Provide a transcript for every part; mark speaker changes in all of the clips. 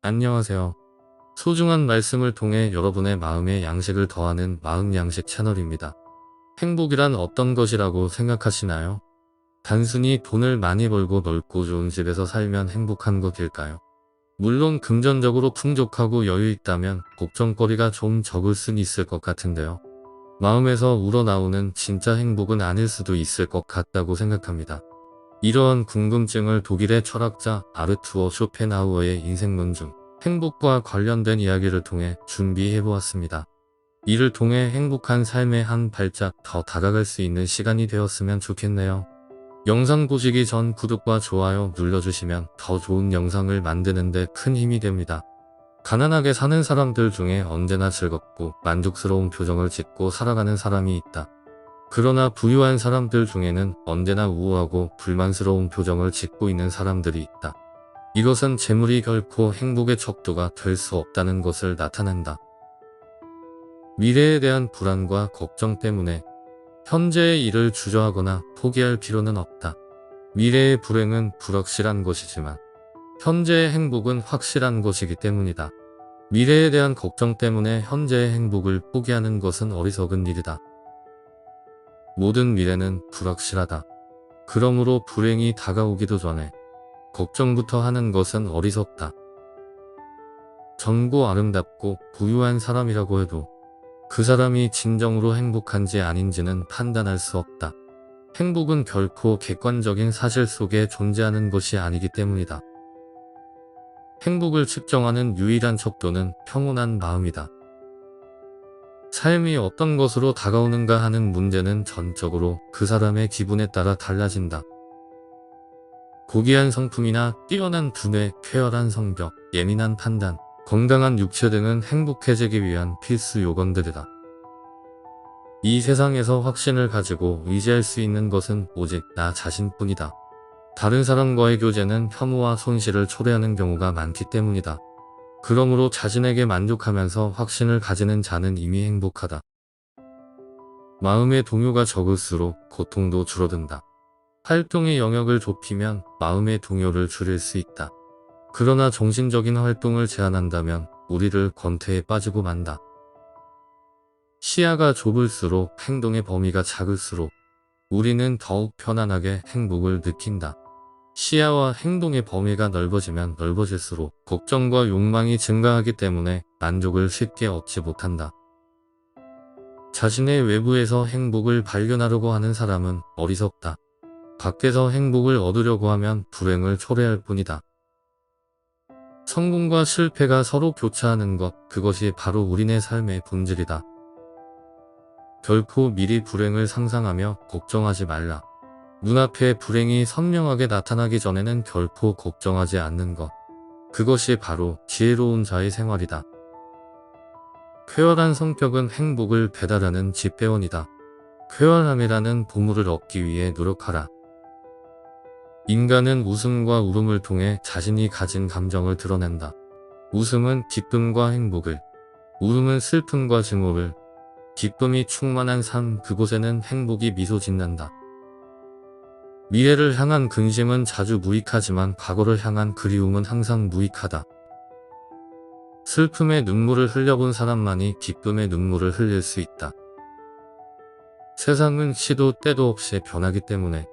Speaker 1: 안녕하세요. 소중한 말씀을 통해 여러분의 마음에 양식을 더하는 마음양식 채널입니다. 행복이란 어떤 것이라고 생각하시나요? 단순히 돈을 많이 벌고 넓고 좋은 집에서 살면 행복한 것일까요? 물론 금전적으로 풍족하고 여유 있다면 걱정거리가 좀 적을 순 있을 것 같은데요. 마음에서 우러나오는 진짜 행복은 아닐 수도 있을 것 같다고 생각합니다. 이러한 궁금증을 독일의 철학자 아르투어 쇼펜하우어의 인생론 중 행복과 관련된 이야기를 통해 준비해보았습니다. 이를 통해 행복한 삶의 한 발짝 더 다가갈 수 있는 시간이 되었으면 좋겠네요. 영상 보시기 전 구독과 좋아요 눌러주시면 더 좋은 영상을 만드는 데 큰 힘이 됩니다. 가난하게 사는 사람들 중에 언제나 즐겁고 만족스러운 표정을 짓고 살아가는 사람이 있다. 그러나 부유한 사람들 중에는 언제나 우울하고 불만스러운 표정을 짓고 있는 사람들이 있다. 이것은 재물이 결코 행복의 척도가 될 수 없다는 것을 나타낸다. 미래에 대한 불안과 걱정 때문에 현재의 일을 주저하거나 포기할 필요는 없다. 미래의 불행은 불확실한 것이지만 현재의 행복은 확실한 것이기 때문이다. 미래에 대한 걱정 때문에 현재의 행복을 포기하는 것은 어리석은 일이다. 모든 미래는 불확실하다. 그러므로 불행이 다가오기도 전에 걱정부터 하는 것은 어리석다. 젊고 아름답고 부유한 사람이라고 해도 그 사람이 진정으로 행복한지 아닌지는 판단할 수 없다. 행복은 결코 객관적인 사실 속에 존재하는 것이 아니기 때문이다. 행복을 측정하는 유일한 척도는 평온한 마음이다. 삶이 어떤 것으로 다가오는가 하는 문제는 전적으로 그 사람의 기분에 따라 달라진다. 고귀한 성품이나 뛰어난 두뇌, 쾌활한 성격, 예민한 판단, 건강한 육체 등은 행복해지기 위한 필수 요건들이다. 이 세상에서 확신을 가지고 의지할 수 있는 것은 오직 나 자신뿐이다. 다른 사람과의 교제는 혐오와 손실을 초래하는 경우가 많기 때문이다. 그러므로 자신에게 만족하면서 확신을 가지는 자는 이미 행복하다. 마음의 동요가 적을수록 고통도 줄어든다. 활동의 영역을 좁히면 마음의 동요를 줄일 수 있다. 그러나 정신적인 활동을 제한한다면 우리를 권태에 빠지고 만다. 시야가 좁을수록 행동의 범위가 작을수록 우리는 더욱 편안하게 행복을 느낀다. 시야와 행동의 범위가 넓어지면 넓어질수록 걱정과 욕망이 증가하기 때문에 만족을 쉽게 얻지 못한다. 자신의 외부에서 행복을 발견하려고 하는 사람은 어리석다. 밖에서 행복을 얻으려고 하면 불행을 초래할 뿐이다. 성공과 실패가 서로 교차하는 것, 그것이 바로 우리네 삶의 본질이다. 결코 미리 불행을 상상하며 걱정하지 말라. 눈앞에 불행이 선명하게 나타나기 전에는 결코 걱정하지 않는 것. 그것이 바로 지혜로운 자의 생활이다. 쾌활한 성격은 행복을 배달하는 집배원이다. 쾌활함이라는 보물을 얻기 위해 노력하라. 인간은 웃음과 울음을 통해 자신이 가진 감정을 드러낸다. 웃음은 기쁨과 행복을, 울음은 슬픔과 증오를, 기쁨이 충만한 삶, 그곳에는 행복이 미소 짓는다. 미래를 향한 근심은 자주 무익하지만 과거를 향한 그리움은 항상 무익하다. 슬픔의 눈물을 흘려본 사람만이 기쁨의 눈물을 흘릴 수 있다. 세상은 시도 때도 없이 변하기 때문에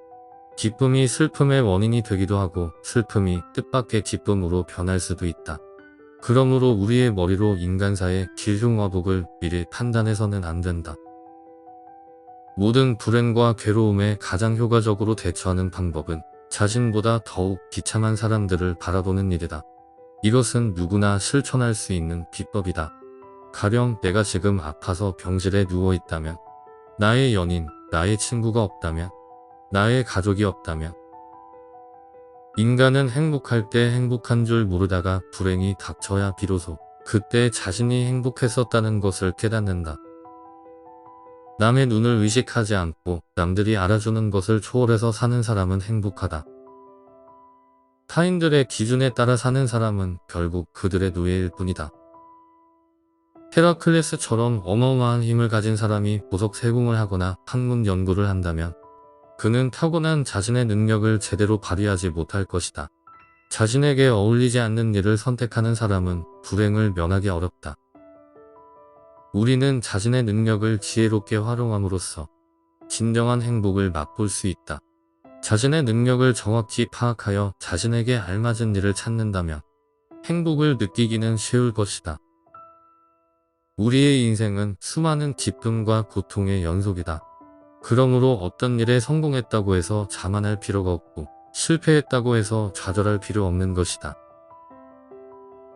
Speaker 1: 기쁨이 슬픔의 원인이 되기도 하고 슬픔이 뜻밖의 기쁨으로 변할 수도 있다. 그러므로 우리의 머리로 인간사의 길흉화복을 미리 판단해서는 안 된다. 모든 불행과 괴로움에 가장 효과적으로 대처하는 방법은 자신보다 더욱 비참한 사람들을 바라보는 일이다. 이것은 누구나 실천할 수 있는 비법이다. 가령 내가 지금 아파서 병실에 누워있다면, 나의 연인, 나의 친구가 없다면, 나의 가족이 없다면, 인간은 행복할 때 행복한 줄 모르다가 불행이 닥쳐야 비로소 그때 자신이 행복했었다는 것을 깨닫는다. 남의 눈을 의식하지 않고 남들이 알아주는 것을 초월해서 사는 사람은 행복하다. 타인들의 기준에 따라 사는 사람은 결국 그들의 노예일 뿐이다. 헤라클레스처럼 어마어마한 힘을 가진 사람이 보석 세공을 하거나 학문 연구를 한다면 그는 타고난 자신의 능력을 제대로 발휘하지 못할 것이다. 자신에게 어울리지 않는 일을 선택하는 사람은 불행을 면하기 어렵다. 우리는 자신의 능력을 지혜롭게 활용함으로써 진정한 행복을 맛볼 수 있다. 자신의 능력을 정확히 파악하여 자신에게 알맞은 일을 찾는다면 행복을 느끼기는 쉬울 것이다. 우리의 인생은 수많은 기쁨과 고통의 연속이다. 그러므로 어떤 일에 성공했다고 해서 자만할 필요가 없고 실패했다고 해서 좌절할 필요 없는 것이다.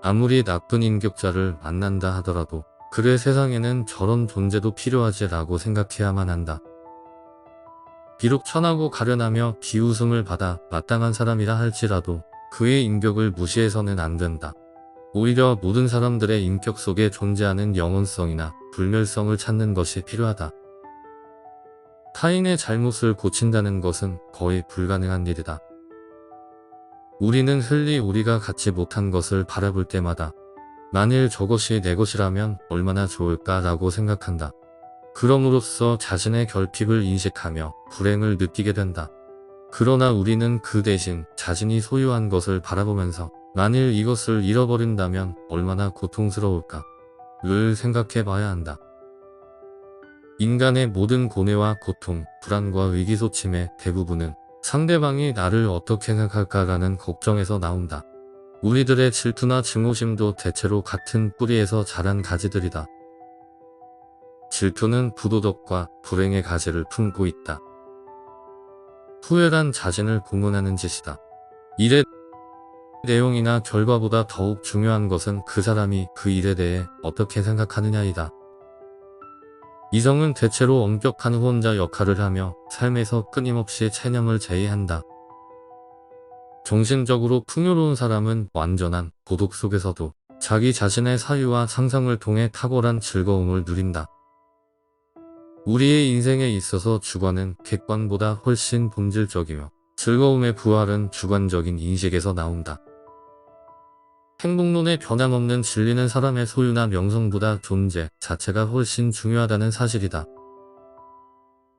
Speaker 1: 아무리 나쁜 인격자를 만난다 하더라도 그래 세상에는 저런 존재도 필요하지라고 생각해야만 한다. 비록 천하고 가련하며 비웃음을 받아 마땅한 사람이라 할지라도 그의 인격을 무시해서는 안 된다. 오히려 모든 사람들의 인격 속에 존재하는 영혼성이나 불멸성을 찾는 것이 필요하다. 타인의 잘못을 고친다는 것은 거의 불가능한 일이다. 우리는 흔히 우리가 갖지 못한 것을 바라볼 때마다 만일 저것이 내 것이라면 얼마나 좋을까라고 생각한다. 그럼으로써 자신의 결핍을 인식하며 불행을 느끼게 된다. 그러나 우리는 그 대신 자신이 소유한 것을 바라보면서 만일 이것을 잃어버린다면 얼마나 고통스러울까 를 생각해 봐야 한다. 인간의 모든 고뇌와 고통, 불안과 의기소침의 대부분은 상대방이 나를 어떻게 생각할까라는 걱정에서 나온다. 우리들의 질투나 증오심도 대체로 같은 뿌리에서 자란 가지들이다. 질투는 부도덕과 불행의 가지를 품고 있다. 후회란 자신을 공언하는 짓이다. 일의 내용이나 결과보다 더욱 중요한 것은 그 사람이 그 일에 대해 어떻게 생각하느냐이다. 이성은 대체로 엄격한 후원자 역할을 하며 삶에서 끊임없이 체념을 제의한다. 정신적으로 풍요로운 사람은 완전한 고독 속에서도 자기 자신의 사유와 상상을 통해 탁월한 즐거움을 누린다. 우리의 인생에 있어서 주관은 객관보다 훨씬 본질적이며 즐거움의 부활은 주관적인 인식에서 나온다. 행복론의 변함없는 진리는 사람의 소유나 명성보다 존재 자체가 훨씬 중요하다는 사실이다.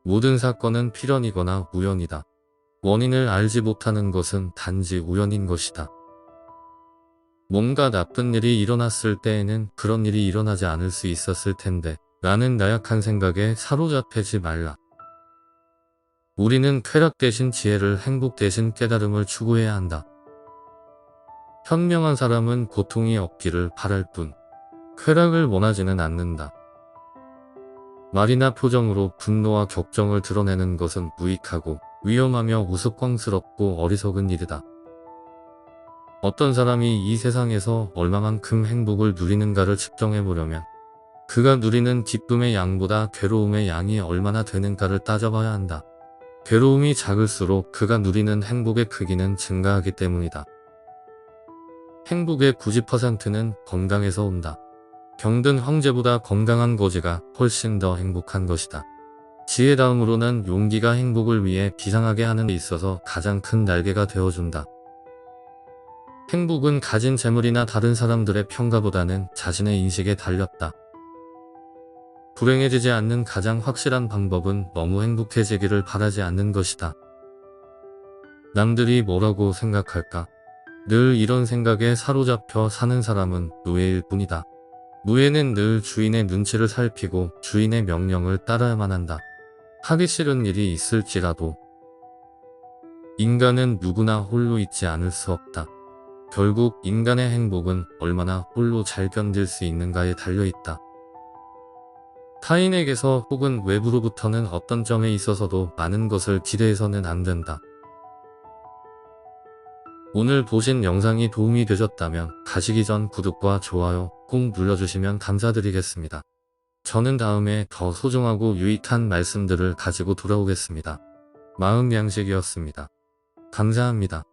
Speaker 1: 모든 사건은 필연이거나 우연이다. 원인을 알지 못하는 것은 단지 우연인 것이다. 뭔가 나쁜 일이 일어났을 때에는 그런 일이 일어나지 않을 수 있었을 텐데 라는 나약한 생각에 사로잡히지 말라. 우리는 쾌락 대신 지혜를, 행복 대신 깨달음을 추구해야 한다. 현명한 사람은 고통이 없기를 바랄 뿐 쾌락을 원하지는 않는다. 말이나 표정으로 분노와 격정을 드러내는 것은 무익하고 위험하며 우스꽝스럽고 어리석은 일이다. 어떤 사람이 이 세상에서 얼마만큼 행복을 누리는가를 측정해보려면 그가 누리는 기쁨의 양보다 괴로움의 양이 얼마나 되는가를 따져봐야 한다. 괴로움이 작을수록 그가 누리는 행복의 크기는 증가하기 때문이다. 행복의 90%는 건강에서 온다. 병든 황제보다 건강한 거지가 훨씬 더 행복한 것이다. 지혜 다음으로는 용기가 행복을 위해 비상하게 하는 데 있어서 가장 큰 날개가 되어준다. 행복은 가진 재물이나 다른 사람들의 평가보다는 자신의 인식에 달렸다. 불행해지지 않는 가장 확실한 방법은 너무 행복해지기를 바라지 않는 것이다. 남들이 뭐라고 생각할까? 늘 이런 생각에 사로잡혀 사는 사람은 노예일 뿐이다. 노예는 늘 주인의 눈치를 살피고 주인의 명령을 따라야만 한다. 하기 싫은 일이 있을지라도. 인간은 누구나 홀로 있지 않을 수 없다. 결국 인간의 행복은 얼마나 홀로 잘 견딜 수 있는가에 달려있다. 타인에게서 혹은 외부로부터는 어떤 점에 있어서도 많은 것을 기대해서는 안 된다. 오늘 보신 영상이 도움이 되셨다면 가시기 전 구독과 좋아요 꼭 눌러주시면 감사드리겠습니다. 저는 다음에 더 소중하고 유익한 말씀들을 가지고 돌아오겠습니다. 마음양식이었습니다. 감사합니다.